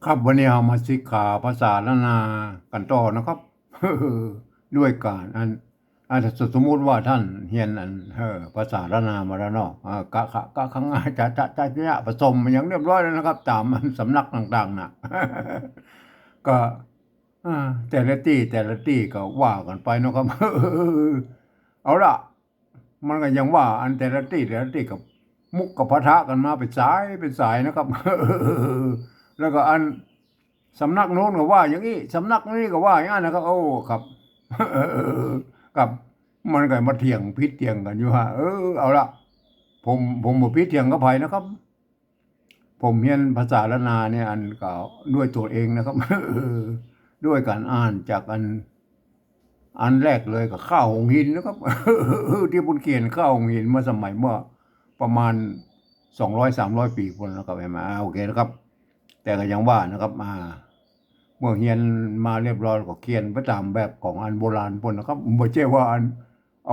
ครับวันนี้เรามาศึกษาภาษาล้านนากันต่อนะครับ ด้วยการสมมุติว่าท่านเรียนภาษาล้านนามาแล้วเนาะกะครั้งจะผสมมันอย่างเรียบร้อยแล้วนะครับตามสำนักต่างๆนะก็แต่ละที่ก็ว่ากันไปเนาะครับ เอาละมันก็ยังว่าอันแต่ละที่กับมุกกับปะทะกันมาเป็นสายนะครับ แล้วก็อันสำนักโน้นก็ว่าอย่างนี้สำนักนี้ก็ว่าอย่างนั้นนะครับโอ้ครับกับมันก็มาเถียงพิษเถียงกันอยู่ฮะเอาละผมบ่พิษเถียงกับไผนะครับผมเรียนภาษาละนาเนี่ยอันก็ด้วยตัวเองนะครับ ด้วยการอ่านจากอันแรกเลยก็ข้าวหงหินนะครับ ที่ปุณเขียนข้าวหงหินเมื่อสมัยเมื่อประมาณ200-300 ปีคนนะครับเห็นไหมโอเคนะครับแต่ก็ยังว่านะครับเมื่อเฮียนมาเรียบร้อยก็เขียนไปตามแบบของอันโบราณพนนะครับไม่ใช่ว่าอันเ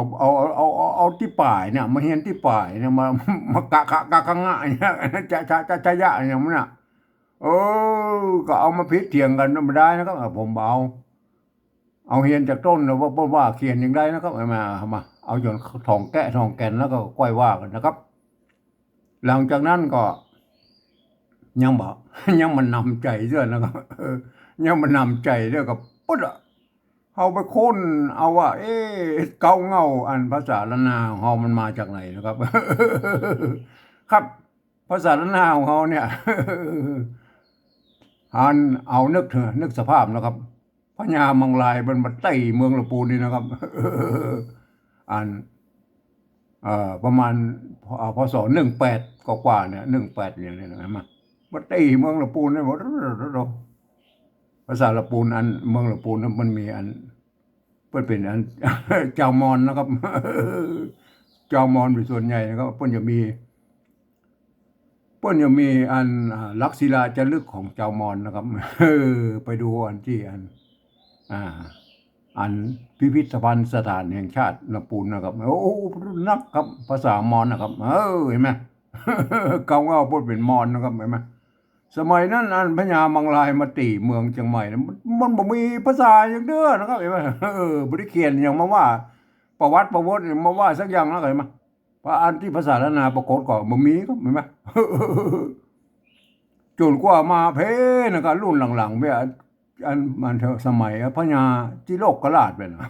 อาที่ป่ายเนี่ยมาเฮียนที่ป่ายเนี่ยมากะงะเนี่ยจะยะอย่างนั้นน่ะโอ้ก็เอามาพิจเถียงกันไม่ได้นะครับผมเอาเฮียนจากต้นนะว่าเขียนอย่างไรนะครับมาเอาจนทองแกะทองแก่นแล้วก็ก้อยว่ากันนะครับหลังจากนั้นก็ยังบอก ยังมันนำใจด้วยนะครับยังมันนำใจด้วยกับปุ๊ดอะเอาไปค้นเอาว่าเกาเงาอันภาษาละนาของเรามันมาจากไหนนะครับ ครับภาษาละนาของเขาเนี่ย อันเอานึกเถอะนึกสภาพนะครับพญามังลายมันมาไต่เมืองลำพูนนี่นะครับ อันประมาณพศ18กว่าเนี่ย18เนี่ยนะมาไต่เมืองลำพูนเนี่ยหมดภาษาลำพูนอันเมืองลำพูนนั้นมันมีอันเพื่อนเป็นอัน เจ้ามอนนะครับ เจ้ามอนเป็นส่วนใหญ่นะครับเพิ่นจะมีอันลักษิลาจารึกของเจ้ามอนนะครับ ไปดูอันที่อ่าอันพิพิธภัณฑ์สถานแห่งชาติลำพูนนะครับโอ้นักครับภาษามอญนะครับเห็นไหม เกาเงาพูดเป็นมอญนะครับเห็นไหมสมัยนั้นอันพญามังลายมาตีเมืองเชียงใหม่นะมันบ่มีภาษาอย่างเด้อนะครับเห็นไหมบริเขียนอย่างมาว่าประวัติมาว่าสักอย่างนะเห็นไหมพระอันที่ภาษาละนาปรากฏก่อนบ่มีครับเห็นไหม จนกว่ามาเพนะครับรุ่นหลังๆเนี่ยอันมันเถอะสมัยพญาจิโลกราชเป็นน่ะ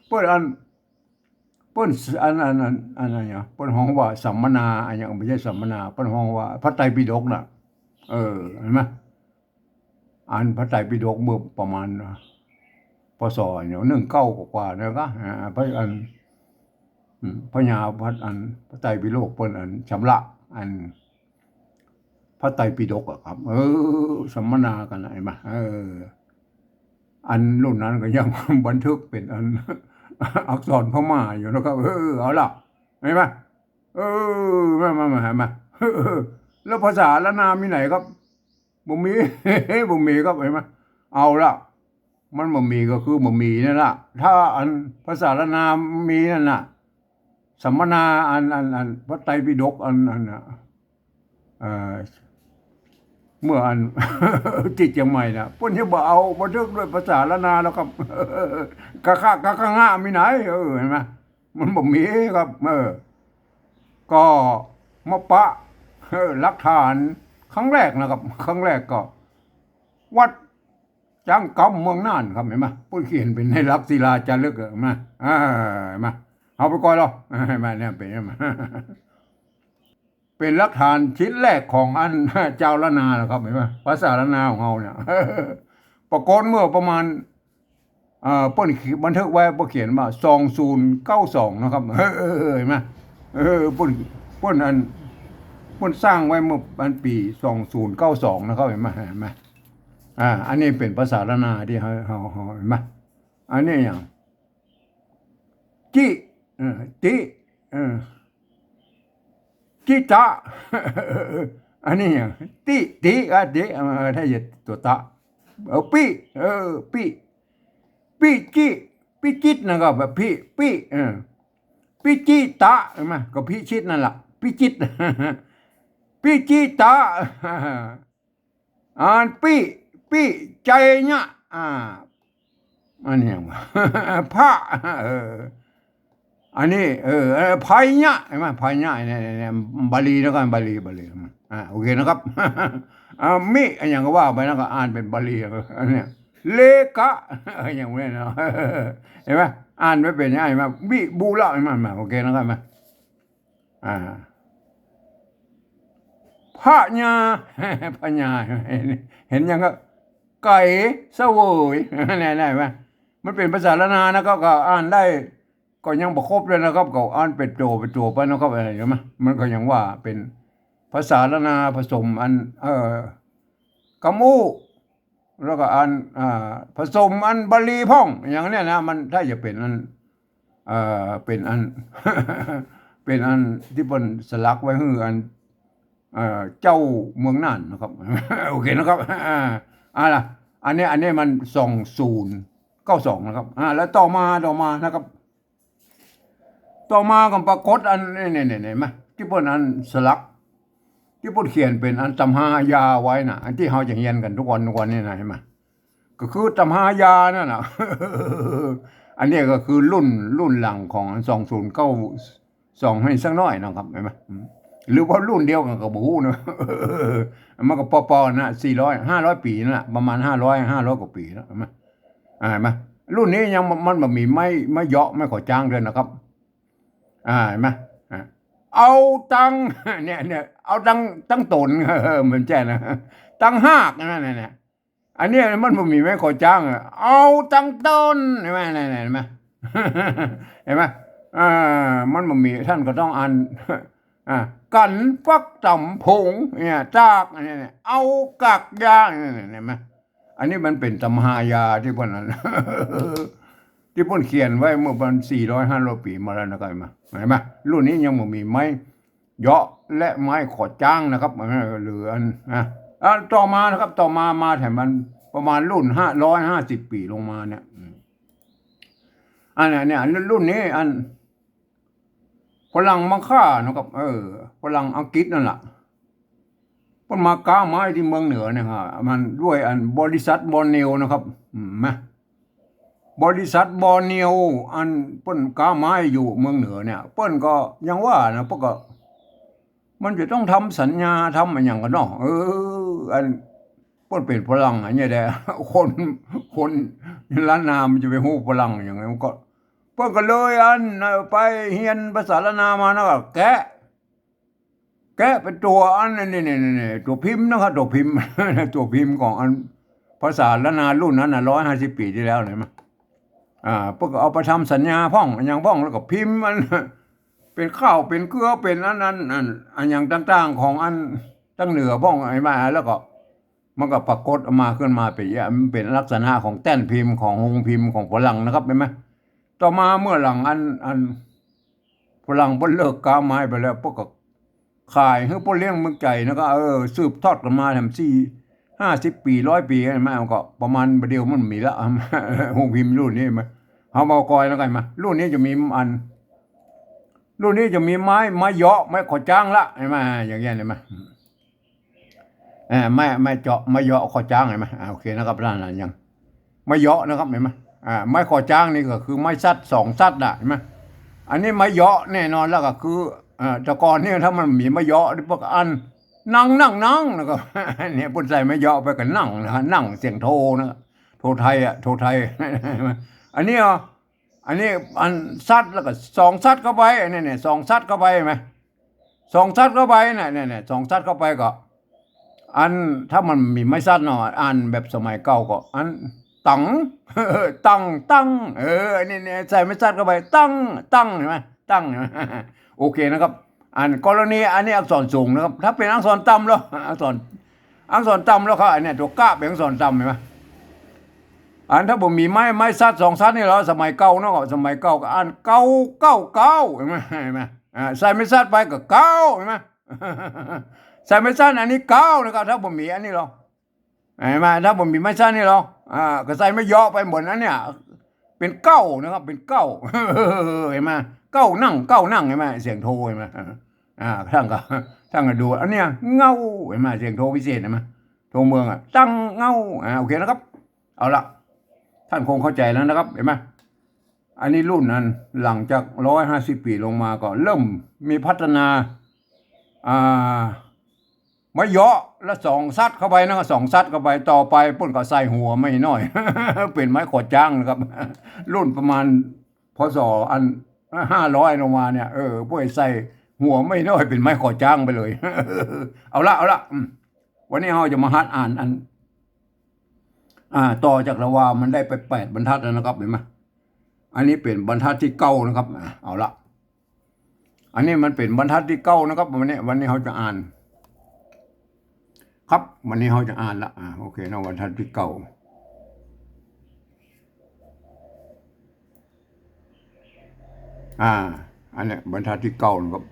เปิ้นอันเปิ้นอันเนี่ยเปิ้นฮ้องว่าสัมมนาอันยังไม่ใช่สัมมนาเปิ้นฮ้องว่าพระไตรปิฎกน่ะเห็นไหมอันพระไตรปิฎกเมื่อประมาณพศเนี่ย19กว่าๆนะครับพระอันพญาพระไตรปิฎกเปิ้นอันชำระอัน พระไตรปิฎกอะครับสัมมนากันไอ้มาอันรุ่นนั้นก็ยัง บันทึกเป็นอัน อักษรพม่าอยู่นะครับเอาล่ะเห็นไหมมา แล้วภาษาละนามีไหนครับบ่มี บ่มีครับเห็นไหมเอาล่ะมันบ่มีก็คือบ่มีนั่นล่ะถ้าอันภาษาละนามีนั่นน่ะสัมมนาอันพระไตรปิฎกอันน่ะเอ่อ เมื่ออัน จิตยังใหม่นะเพิ่นจะบ่เอาบันทึกด้วยภาษาละนาแล้วครับ กะงะมีไหนเห็นไหมมันบ่มีครับก็มาปะหลักฐานครั้งแรกนะครับครั้งแรกก็วัดจังกำเมืองน่านครับเห็นไหมผู้เขียนเป็นในลักษิลาจารึกเห็นไหมเห็นไหมเอาไปก่อนหรอเห็นไหมเนี่ยเป็นเห็นไหม เป็นหลักฐานชิ้นแรกของอัน เจ้าละนาครับเห็นไหมภาษาละนาของเราเนี่ย ปรากฏเมื่อประมาณเปิ้นบันทึกไว้เปิ้นเขียนว่า2092นะครับ เห็นไหมเปิ้นสร้างไว้เมื่อปี2092นะครับเห็นไหมอันนี้เป็นภาษาละนาที่เฮาเห็นไหมอันนี้อย่างจิติเออ จิตะ อันนี้อย่างติถ้าจะตัวตะปีปีจิปีจิตนะครับแบบปีปีจิตะเห็นไหมก็พิชิตนั่นแหละพิจิต ปีจิตะ อ่านปี้ใจเนี่ยอันนี้ยังพระอันนี้ไพเนี่ยเห็นไหมไพเนี่ยเนี่ยบาลีแล้วกันบาลีโอเคนะครับมิอันอย่างก็ว่าไปนะก็อ่านเป็นบาลีอันเนี้ยเลกะอย่างนี้นะเห็นไหมอ่านไม่เป็นยังไงมาบิบูละเห็นไหมโอเคนะครับมาพระญาพระญาเห็นยังก็ไก่เสวยได้ไหมมันเป็นภาษาละนานะก็อ่านได้ก็ยังบ่ครบเลยนะครับก็อ่านเป็นโจไปนะครับอะไรอย่างเงี้ยมันก็ยังว่าเป็นภาษาละนาผสมอันกะมูแล้วก็อันผสมอันบาลีพ่องอย่างเนี้ยนะมันถ้าจะเป็นอันเป็นอัน เป็นอันที่เป็นสลักไว้คืออันเจ้าเมืองน่านนะครับ โอเคนะครับล่ะอันนี้มัน2092นะครับแล้วต่อมานะครับ ต่อมาก็ปรากฏอันนี่มั้ยที่เพิ่นอันสลักที่เพิ่นเขียนเป็นอันตำหายาไว้น่ะอันที่เฮาจะเรียนกันทุกวันนี่นะเห็นมั้ยก็คือตำหายานั่นน่ะ อันนี้ก็คือรุ่นหลังของ2092ให้สักหน่อยนะครับเห็นมั้ยหรือว่ารุ่นเดียวกันก็บ่ฮู้นะ มันก็ปอๆนะ400 500ปีนั่นแหละประมาณ500กว่าปีแล้วเห็นมั้ยเห็นมั้ยรุ่นนี้ยังมันบ่มีไม่เหยาะไม่ขอจ้างด้วยนะครับเห็นไหมเอาตังเนี่ยเอาตังตนเหมือนแจ้นะตังหากนั่นเนี่ยอันนี้มันบ่มีแม่ขอจ้างเอาตังตนเห็นไหมเห็นไหมเห็นไหมมันบ่มีท่านก็ต้องอ่านกันฟักตำผงเนี่ยจากเนี่ยเอากักยาเนี่ยเห็นไหมอันนี้มันเป็นตำหายาที่พวกนั้นที่พ่นเขียนไว้เมื่อประมาณ400-500 ปีมาแล้วนะครับเห็นไหมรุ่นนี้ยังไม่มีไม้เยาะและไม้ขอจ้างนะครับหรือต่อมานะครับต่อมาแถมมันประมาณรุ่น550 ปีลงมาเนี่ยอันนี้รุ่นนี้อันฝรั่งมังค่านะครับฝรั่งอังกฤษนั่นแหละมันมาก้าไม้ที่เมืองเหนือเนี่ยฮะมันด้วยอันบริษัทบอร์เนลนะครับบริษัทบอร์เนียวอันเปิ้นก้าไม้อยู่เมืองเหนือเนี่ยเปิ้นก็ยังว่านะพวกก็มันจะต้องทำสัญญาทำอะไรอย่างกันเนาะอันเปิ้นเป็นฝรั่งอันนี้แหละคนล้านนามันจะไปฮู้ฝรั่งอย่างไรมันก็เปิ้นก็เลยอันไปเรียนภาษาล้านนามานะก็แกะเป็นตัวอันนี่ตัวพิมพ์นะครับตัวพิมพ์ ตัวพิมพ์ของอันภาษาล้านนารุ่นนั้นน่ะ150 ปีที่แล้วเห็นมั้ยพวกเอาไปทำสัญญาพ่องอย่างพ่องแล้วก็พิมพ์มัน เป็นข้าวเป็นเกลือเป็นอันอย่างต่างๆของอันตั้งเหนือพ่องไอ้มาแล้วก็มันก็ปรากฏออกมาขึ้นมามันเป็นลักษณะของแต้นพิมพ์ของหงพิมพ์ของฝรั่งนะครับเห็นไหมต่อมาเมื่อหลังอันฝรั่งเพิ่นเลิกค้าไม้ไปแล้วพวกก็ขายให้พวกเลี้ยงเมืองไก่แล้วก็สืบทอดกันมาแถม50 ปี100 ปีใช่ไหมก็ประมาณเดียวมันมีแล้วหงพิมพ์รุ่นนี้มั้ยเฮาบอกอยแล้วกันมารุ่นนี้จะมีรุ่นนี้จะมีไม้เหาะไม้ขอจ้างละเห็นมั้ยอย่างเงี้ยเห็นมั้ยไม่เจาะไม้เหาะขอจ้างเห็นมั้ยโอเคนะครับร้านนั้นยังไม้เหาะนะครับเห็นมั้ยไม้ขอจ้างนี่ก็คือไม้ซัด2ซัดน่ะเห็นมั้ยอันนี้ไม้เหาะแน่นอนแล้วก็คือแต่ก่อนนี่ถ้ามันมีไม้เหาะพวกอันนั่งนะครับเนี่ยปุ่นใส่ไม่ย่อไปกันนั่งเสียงโทนะโทไทยอันนี้อันซัดแล้วก็2ซัดเข้าไปเนี่ย2ซัดเข้าไปไหม2ซัดเข้าไปเนี่ย2ซัดเข้าไปก็อันถ้ามันมีไม่ซัดเนาะอันแบบสมัยเก่าก็อันตังนี่ใส่ไม่ซัดเข้าไปตั้งเห็นไหมตั้งโอเคนะครับอันกรณีอันนี้อักษรสูงนะครับถ้าเป็นอักษรต่ำแล้วอักษรต่ำแล้วครับอันนี้ตัวกะเป็นอักษรต่ำเห็นไหมอันถ้าผมมีไม้ซัด2ซัดนี่แล้วสมัยเก่าเนาะสมัยเก่าก็อันเก้าเห็นไหมใส่ไม่ซัดไปก็เก้าเห็นไหมใส่ไม่ซัดอันนี้เก้านะครับถ้าผมมีอันนี้หรอเห็นไหมถ้าผมมีไม่ซัดนี่หรอก็ใส่ไม่ย่อไปหมดนั้นเนี่ยเป็นเก้านะครับเป็นเก้าเห็นไหมเก้านั่งเห็นไหมเสียงโทเห็นไหมท่านก็ดูอันเนี้ยเงาเห็นไหมเสียงโทพิเศษเห็นไหม ตัวเมืองตั้งเงาโอเคนะครับเอาละท่านคงเข้าใจแล้วนะครับเห็นไหมอันนี้รุ่นนั้นหลังจาก150 ปีลงมาก็เริ่มมีพัฒนาไม่เยาะแล้วสองซัดเข้าไปนะสองซัดเข้าไปต่อไปป่นก็ใส่หัวไม่น้อย เป็นไม้ขอจ้างนะครับ รุ่นประมาณพศอัน500ลงมาเนี่ยพวกใส่หัวไม่น้อยเป็นไม้ขอจ้างไปเลย เอาละวันนี้เราจะมาฮัดอ่านอันต่อจากละว่ามันได้ไป8 บรรทัดแล้วนะครับเห็นไหมอันนี้เป็นบรรทัดที่9นะครับเอาละอันนี้มันเป็นบรรทัดที่9นะครับวันนี้เราจะอ่านครับวันนี้เราจะอ่านละโอเคนะบรรทัดที่9อันนี้บรรทัดที่9นะครับ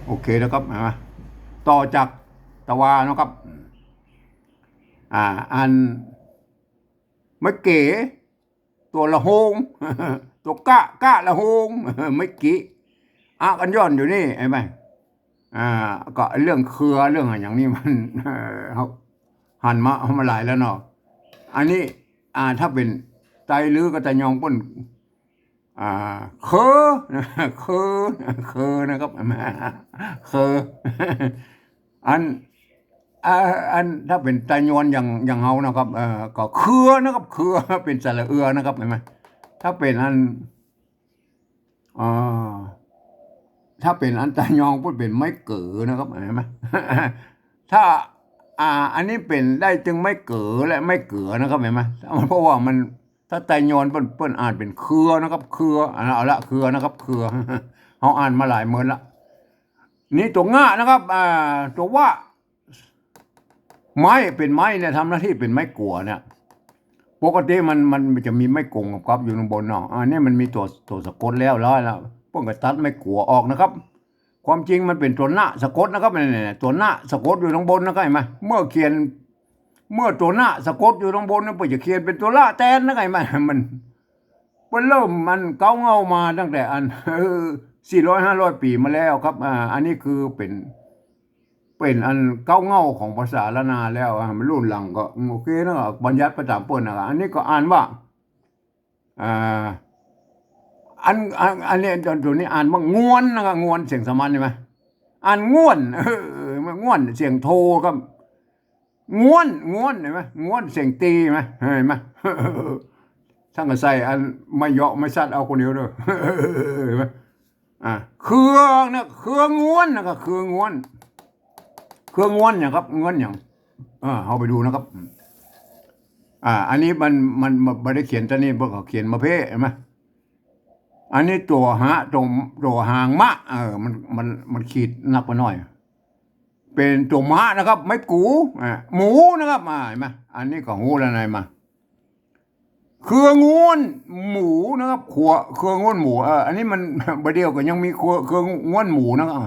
โอเคนะครับต่อจากตะวานะครับอันไม่เก๋ตัวละโหง ตัวกะละโหง ไม่กี่กันย้อนอยู่นี่ไอ้ไหมก็เรื่องเครือเรื่องอะไรอย่างนี้มันเขาหันมาหลายแล้วเนาะอันนี้ถ้าเป็นไตลือก็จะยองป้นเคอนะครับเคออันถ้าเป็นไตยวนอย่างเฮานะครับก็เครือนะครับเครือเป็นสระเอือนะครับเห็นไหมถ้าเป็นถ้าเป็นอันไตยองพูดเป็นไม้เก๋อนะครับเห็นไหมถ้าอันนี้เป็นได้จึงไม่เก๋อและไม่เก๋อนะครับเห็นไหมเพราะว่ามันถ้าไตยอนเปิ้นอ่านเป็นเครือนะครับเครือเอาละเครือนะครับเครือเขาอ่านมาหลายเมื่อละนี่ตัวง่านะครับตัวว่าไม้เป็นไม้เนี่ยทำหน้าที่เป็นไม้กัวเนี่ยปกติมันจะมีไม้กงกับอยู่ข้างบนเนาะอันนี้มันมีตัวสะกดแล้วพวกกระตัดไม้กัวออกนะครับความจริงมันเป็นตัวหน้าสะกดนะครับเนี่ยตัวหน้าสะกดอยู่ข้างบนนะครับเห็นไหมเมื่อตัวหน้าสะกดอยู่ข้างบนเนี่ยจะเขียนเป็นตัวละแตนนะครับมันเริ่มมันเก้าเงามาตั้งแต่อัน400-500 ปีมาแล้วครับอันนี้คือเป็นอันเก้าเงาของภาษาละนาแล้วมันรุ่นหลังก็โอเคนะบัญญัติประจำเปิ้นนะครับอันนี้ก็อ่านว่าอันนี้ตัวนี้อ่านว่างวนนะครับงวนเสียงสมัญใช่ไหมอ่านง่วนง่วนเสียงโทครับง่วนเห็นไหมง่วนเสียงตีไหมเห็นไหมช่างก็ใส่อันไม่เยาะไม่ซัดเอาคนเดียวเลยเห็นไหมเครือง่วนนะครับเครือง่วนอย่างครับง่วนอย่างเอาไปดูนะครับอันนี้มันไม่ได้เขียนตอนนี้พวกเขาเขียนมาเพ่เห็นไหมอันนี้ตัวหางมะมันขีดนักไปหน่อยเป็นตัวมะนะครับไม่กูหมูนะครับเห็นไหมอันนี้ก็หูแล้วไงมาเครืองวนหมูนะครับเครืองวนหมูอันนี้มันบเดียวก็ยังมีเครืองวนหมูนะครับ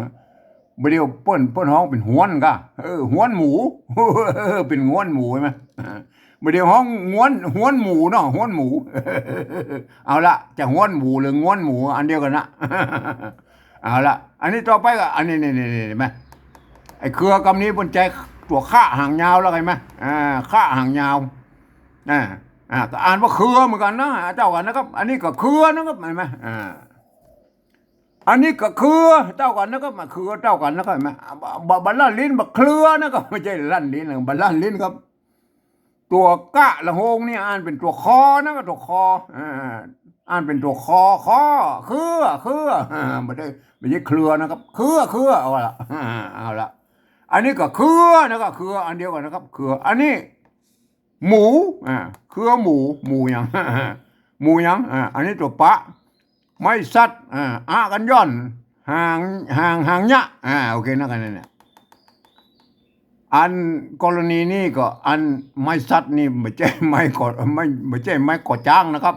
บเดียวเปิ้นห้องเป็นห้วนก็ห้วนหมูเป็นห้วนหมูใช่ไหมบเดียวห้องห้วนหมูเนาะห้วนหมูเอาละจะห้วนหมูหรือห้วนหมูอันเดียวกันนะเอาละอันนี้ต่อไปก็อันนี้เห็นไหมไอ้เครือกำนี้บนใจตัวข้าหางยาวแล้วไงไหมข้าหางยาวก็อ่านว่าเครือเหมือนกันนะเจ้ากันนะครับ อันนี้ก็เครือนะครับเห็นไหมอันนี้ก็เครือเจ้ากันนะครับมาเครือเจ้ากันนะครับเห็นไหมบัลลันลิ้นบักเครือนะครับไม่ใช่ลั่นลิ้นบัลลันลิ้นครับตัวกะละโหงนี่อ่านเป็นตัวคอนะครับตัวคออ่านเป็นตัวคอเครือไม่ใช่เครือนะครับเครือเอาละอันนี้ก็เครือนะครับเครืออันเดียวกันนะครับเครืออันนี้หมูเครือหมูยังหมูยังอันนี้ตัวปะไม่ซัดกันย้อนห่างยะโอเคนะกันเนี่ยอันกรณีนี้ก็อันไม้ซัดนี่ไม่ใช่ไม้กอดไม่ใช่ไม้กอดจ้างนะครับ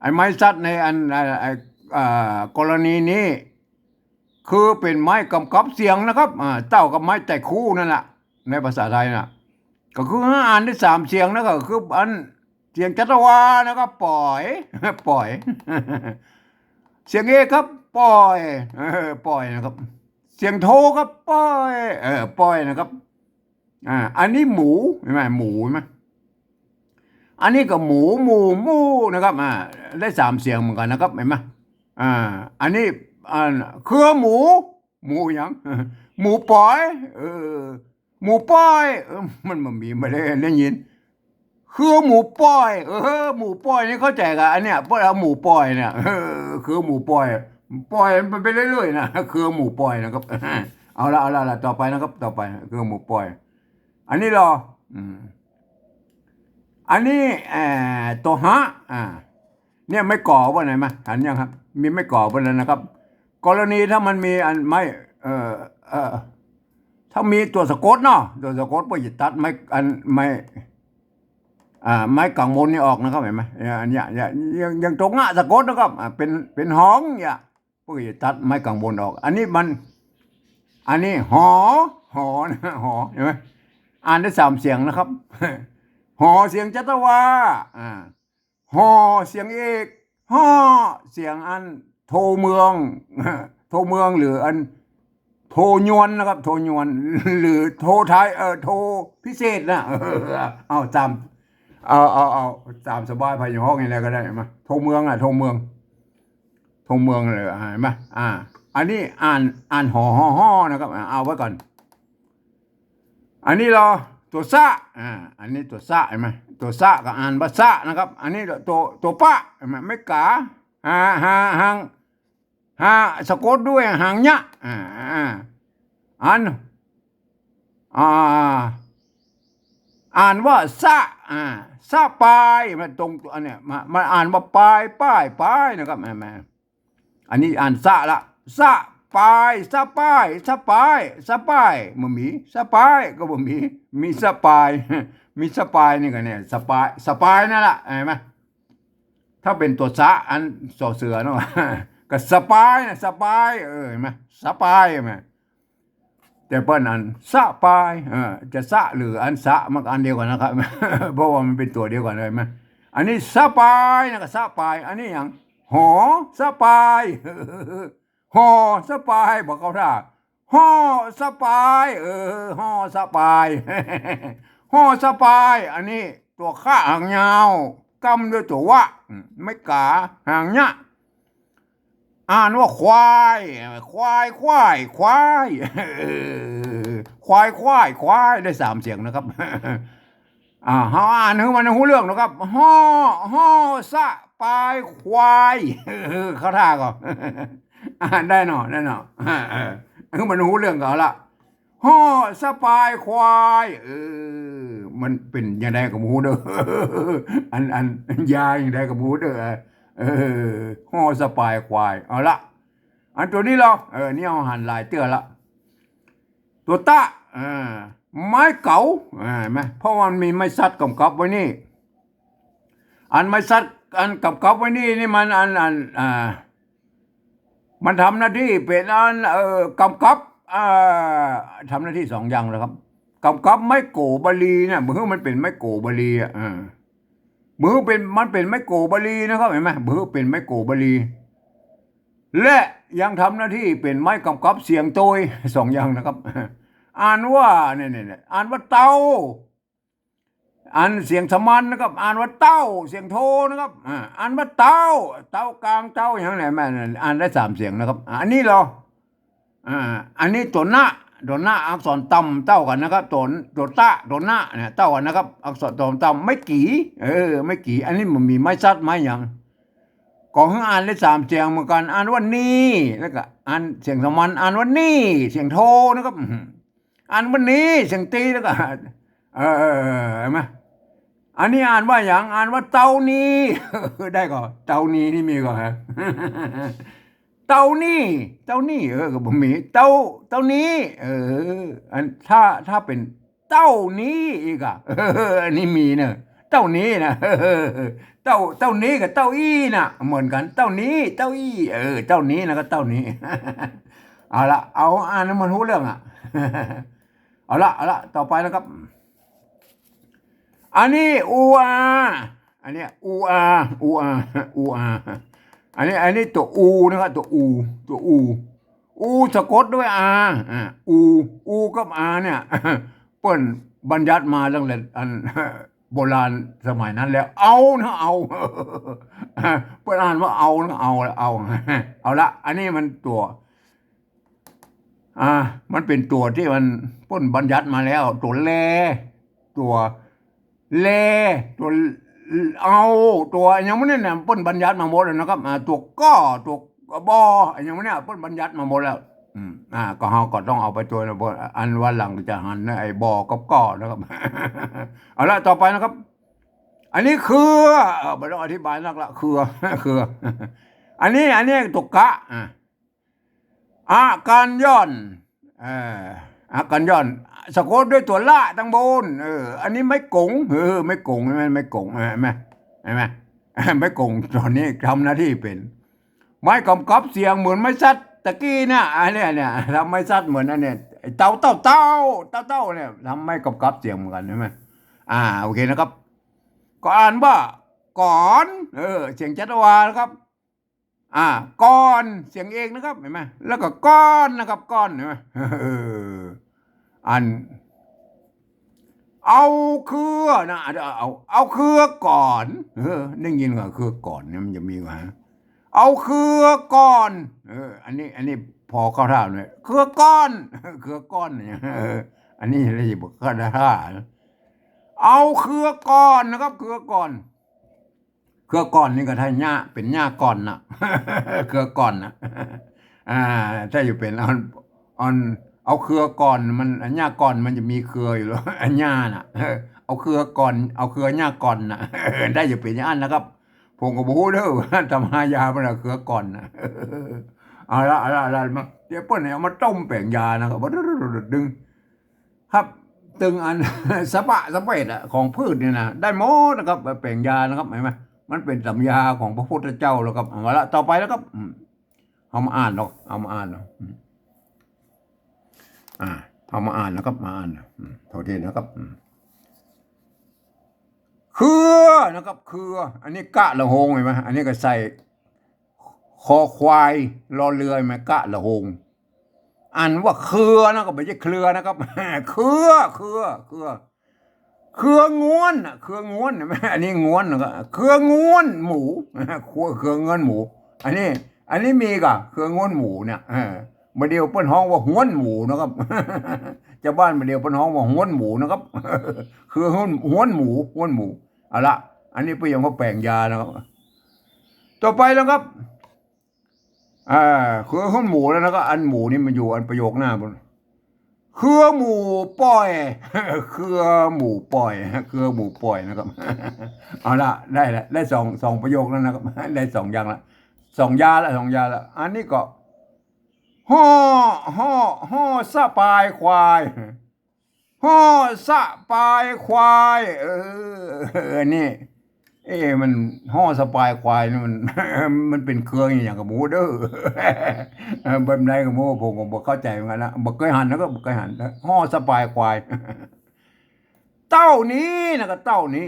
ไอ้ไม้ซัดในอันกรณีนี้คือเป็นไม้กำกับเสียงนะครับเต้ากับไม้แต่คู่นั่นแหละในภาษาไทยนะก็คืออ่านได้3 เสียงนะก็คืออันเสียงจัตวานะครับปล่อย เสียงเอครับ ปล่อยปล่อยนะครับเสียงโทครับปล่อยปล่อยนะครับอันนี้หมูใช่ไหมหมูใช่ไหมอันนี้ก็หมูนะครับได้สามเสียงเหมือนกันนะครับเห็นไหมอ่าอันนี้เครือหมูยังหมูปล่อยหมูปล่อยมันมีไม่ได้ยินคือหมูปล่อยหมูปล่อยนี่เข้าใจกันอันเนี้ยพวกเราหมูปล่อยเนี่ยคือหมูปล่อยมันไปเรื่อยๆนะคือหมูปล่อยนะครับเอาละต่อไปนะครับต่อไปคือหมูปล่อยอันนี้รออันนี้ตัวฮะเนี่ยไม่ก่อว่าไหนมาหันยังครับมีไม่ก่อว่านั้นนะครับกรณีถ้ามันมีอันไม่ถ้ามีตัวสะกดเนาะตัวสะกดพวกจะตัดไม่อันไม่กังวลนี่ออกนะครับเห็นไหมอันนี้ยังตรงสะกดนะครับเป็นห้องเนี่ยพวกจะตัดไม่กังวลออกอันนี้หอนะหอเห็นไหมอ่านได้สามเสียงนะครับหอเสียงจัตวาหอเสียงเอกหอเสียงอันโทเมืองหรืออันโทยวนนะครับโทยวนหรือโทไทยโทพิเศษนะเอาตามตามสบายภายในห้องอะไรก็ได้มาโทเมืองโทเมืองเลยเห็นไหมอันนี้อ่านหอนะครับเอาไว้ก่อนอันนี้เราตัวซะอันนี้ตัวซะเห็นไหมตัวซะก็อ่านภาษานะครับอันนี้ตัวปะเห็นไหมไม่กาหางสะกดด้วยหางเนี้ยอ่านว่าซะปลายมันตรงอันเนี้ยมันอ่านว่าปลายนะครับแม่อันนี้อ่านซะละซะปลายซะปลายมันมีซะปลายก็บ่มีซะปลายมีซะปลายนี่ก็เนี่ยสปายนั่นแหละเห็นไหมถ้าเป็นตัวซะอันสอเสือเนาะก็สปายนะสปายเห็นไหมสปายเห็นไหมแต่เปิ้นอันสะปายจะสะหรืออันสะมันอันเดียวกันนะครับเพราะว่ามันเป็นตัวเดียวกันเลยไหมอันนี้สะปายนะก็สะปายอันนี้อย่างหอสะปายหอสะปายบอกเขาท่าหอสะปายหอสะปายหอสะปายอันนี้ตัวข้าหางยาวกำด้วยตัววะไม่กาหางเนี้ยอ่านว่าควายได้สามเสียงนะครับเขาอ่านให้มันหูเรื่องนะครับห่อสะปายควายเขาท่าก่อนอ่านได้หน่อให้มันหูเรื่องก่อนละห่อสะปายควายมันเป็นยังไงกับหูเด้ออันยาอย่างไรกับหูเด้อห่อสะปายควายเอาละอันตัวนี้เรานี่เอาหันลายเตื้อละตัวตะไม้เก๋าไหมเพราะมันมีไม้ซัดกับไว้นี่อันไม้ซัดอันกับไว้นี่มันมันทำหน้าที่เป็นอันกับทำหน้าที่สองอย่างเลยครับกับไม้โกบาลีเนี่ยมือมันเป็นไม้โกบาลีมือมันเป็นไม้โกบาลีนะครับเห็นไหมมือเป็นไม้โกบาลีและยังทำหน้าที่เป็นไม้กับเสียงโตยสองอย่างนะครับอ่านว่าเนี่ยอ่านว่าเต้าอ่านเสียงสมันนะครับอ่านว่าเต้าเสียงโทนะครับอ่านว่าเต้ากลางเต้าอย่างไรแม่อ่านได้สามเสียงนะครับอันนี้เหรออันนี้ตัวหน้าอักษรต่ำเต้ากันนะครับตัวตะตัวหน้าเนี่ยเต้ากันนะครับอักษรต่ำไม่กี่ไม่กี่อันนี้มันมีไม้ซัดไม้อย่างก่อนอ่านได้สามเสียงเหมือนกันอ่านว่านี่แล้วก็อ่านเสียงสมันอ่านว่านี่เสียงโทนะครับอ่านว่านี้เสียงตีแล้วก็เห็นไหมอันนี้อ่านว่าอย่างอ่านว่าเต้านี้ได้ก่อนเต้านี้นี่มีก่อนฮะเต้านี่ก็บ่มีเต้านี้อันถ้าเป็นเต้านี้อีกอันนี้มีเนอะเต้านี้นะเต้านี้กับเต้าอี้นะเหมือนกันเต้านี้เต้าอี้เต้านี้นะก็เต้านี้เอาละเอาอ่านมันรู้เรื่องเอาละต่อไปนะครับอันนี้อันนี้อูอา อันนี้ตัวอูนะครับตัวอูสะกดด้วยอาอูกับอาเนี่ยเปิ้นบัญญัติมาตั้งแต่อันโบราณสมัยนั้นแล้วเอานะเอาเปิ้นอ่านว่าเอานะเอาละอันนี้มันตัวมันเป็นตัวที่มันเปิ้นบัญญัติมาแล้ว ตัวแลตัวแลตัวเอาตัวอย่างนี้เนี่ยเปิ้นบัญญัติมาหมดแล้วนะครับตัวก้อตัวบออย่างนี้เปิ้นบัญญัติมาหมดแล้วก็เฮาก็ต้องเอาไปตัวนะอันวันหลังจะหันไอ้บอกบก้อนะครับเอาละต่อไปนะครับ อันนี้คือไม่ต้องอธิบายนักละคืออันนี้ตุกกะอาการย่อนอาการย่อนสะกดด้วยตัวละตั้งบนอันนี้ไม่กงไม่กงไม่กงเห็นไหมไม่กงตอนนี้ทำหน้าที่เป็นไม้กำกับเสียงเหมือนไม้ซัดตะกี้เนี่ยอันนี้เนี่ยทำไม้ซัดเหมือนอันนี้เต่าเนี่ยทำไม้กำกับเสียงเหมือนกันใช่ไหมโอเคนะครับก็อ่านว่าก่อนเสียงจัตวานะครับก้อนเสียงเองนะครับเห็นไหมแล้วก็ก้อนนะครับก้อนเห็นไหมอันเอาคือนะเอาคือก่อนได้ยินว่าคือก่อนเนี่ยมันจะมีว่าเอาคือก่อนอันนี้พอเข้าท่าเลยคือก้อนเนี่ยอันนี้เรียกว่าเข้าท่าเอาเครือก่อนนะครับเครือก่อนนี่ก็ถ้าหญ้าเป็นหญ้าก่อนนะเครือก่อนนะถ้าอยู่เป็นเอาเครือก่อนมันหญ้าก่อนมันจะมีเครืออยู่แล้วหญ้าน่ะเอาเครือก่อนเอาเครือหญ้าก่อนนะได้อยู่เป็นอย่างนั้นนะครับผมก็บอกเด้อทำหายาเป็นเครือก่อนนะอะไรมาเดี๋ยวเปิ้ลเนี่ยเอามาต้มแป้งยานะครับดึงครับตึงอันสะเปดของพืชเนี่ยนะได้หมดนะครับแป้งยานะครับเห็นไหมมันเป็นสัญญาของพระพุทธเจ้าแล้วครับเอาละต่อไปแล้วครับเอามาอ่านเนาะเอามาอ่านนะครับมาอ่านเท่าที่นะครับคือนะครับคืออันนี้กะละหงเห็นไหมอันนี้ก็ใส่คอควายรอเรือไหมกะละหงอ่านว่าเครือนะครับไม่ใช่เครือนะครับเครือง้วนเห็นไหมอันนี้ง้วนนะครับเครือง้วนหมูเครือง้วนหมูอันนี้มีกะเครือง้วนหมูเนี่ยมาเดียวเปิ้นห้องว่าห้วนหมูนะครับเจ้าบ้านมาเดียวเปิ้นห้องว่าห้วนหมูนะครับคือห้วนหมูเอาละอันนี้ไปยังเขาแปลงยานะครับต่อไปแล้วครับคือห้วนหมูแล้วนะครับอันหมูนี่มันอยู่อันประโยคหน้าบนคือหมูป่อยคือหมูป่อยนะครับเอาละได้สองประโยคแล้วนะครับได้สองอย่างละสองยาละอันนี้ก็ห่อสะปายควายห่อสะปายควายนี่มันห่อสะปายควายนี่มันเป็นเครื่องอย่างกับหมูเด้อแบบไหนกับหมูผมก็บ่เข้าใจเหมือนกันนะบ่เคยหันแล้วก็บ่เคยหันห่อสะปายควายเต้านี้นะก็เต้านี้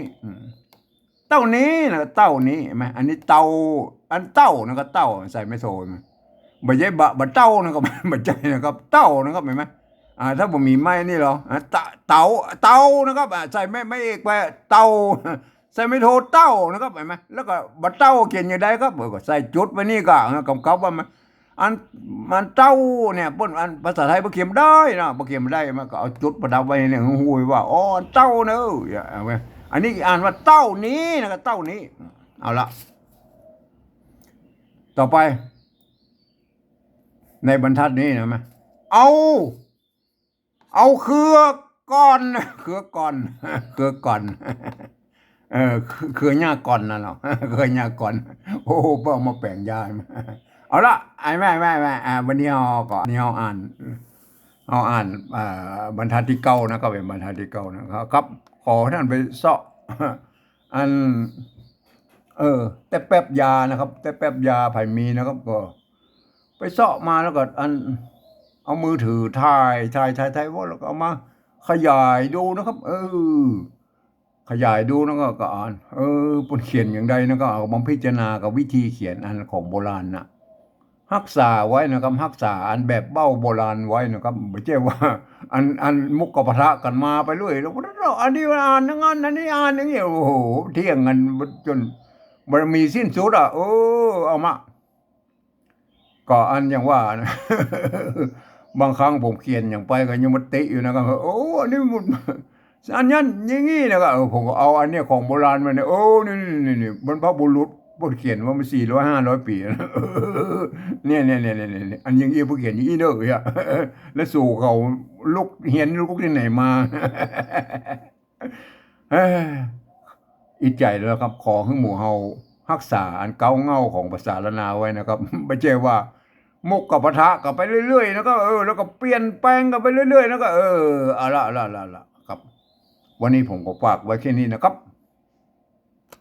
นะก็เต้านี้เห็นไหมอันนี้เต้าอันเต้านะก็เต้าใส่ไม่โซนบ่ใช่บะเต้านะครับบ่ใช่นะครับเต้านะครับเห็นไหมถ้าบ่มีไม้นี่หรอเต้านะครับใส่ไม่เอกไปเต้าใส่ไม่โทเต้านะครับเห็นไหมแล้วก็บะเต้าเขียนอย่างใดครับก็ใส่จุดไว้นี่ก็กำกับว่ามันเต้าเนี่ยเปิ้นอันภาษาไทยบ่เขียนได้นะบ่เขียนได้มันก็เอาจุดประดับไว้เนี่ยหูยว่าอ๋อเต้าเนอะอันนี้อ่านว่าเต้านี้นะครับเต้านี้เอาละต่อไปในบรรทัดนี้นะมั้ยเอาเครือก่อนเครือหญ้าก่อนนั่นเนาะเครือหญ้าก่อนโอ้เพิ่งมาแปลงยาเอาละไอ้แม่วันนี้เราอ่านบรรทัดที่เก้านะก็เป็นบรรทัดที่เก้านะครับขอท่านไปเสาะอันแต่แป๊บยานะครับแต่แป๊บยาไผมีนะครับก็ไปเสาะมาแล้วก็อันเอามือถือถ่ายว่าแล้วก็เอามาขยายดูนะครับ ขยายดูแล้วก็อ่านเพิ่นเขียนอย่างใดนะก็เอามาพิจารณากับวิธีเขียนอันของโบราณน่ะรักษาไว้นะครับรักษาอันแบบเบ้าโบราณไว้นะครับไม่ใช่ว่าอันมุกกะปะทะกันมาไปเรื่อยแล้วเราอันนี้อ่านอย่างนั้นอันนี้อ่านอย่างนี้โอ้โหเถียงกันจนมันมีสิ้นสุดอ่ะเอามาก็อันอย่างว่านะ บางครั้งผมเขียนอย่างไปก็ยังมาติอยู่นะครับอันนี้มันอันนั้นอย่างงี้นะครับผมก็เอาอันเนี้ยของโบราณมาเนี่ยนี่บรรพบุรุษพูดเขียนว่ามัน400-500 ปีนะเนี่ยอันอย่างงี้ผู้เขียนอย่างนี้เด้ออะแล้วสู่เขาลุกเหียนลุกที่ไหนมาเอ้ยอีใจแล้วครับขอให้หมู่เฮารักษาอันเก่าเง่าของภาษาละนาไว้นะครับไม่ใช่ว่า มุกกับปะทะกันไปเรื่อยๆแล้วก็แล้วก็เปลี่ยนแปลงกันไปเรื่อยๆแล้วก็เอาละครับวันนี้ผมก็ฝากไว้แค่นี้นะครับ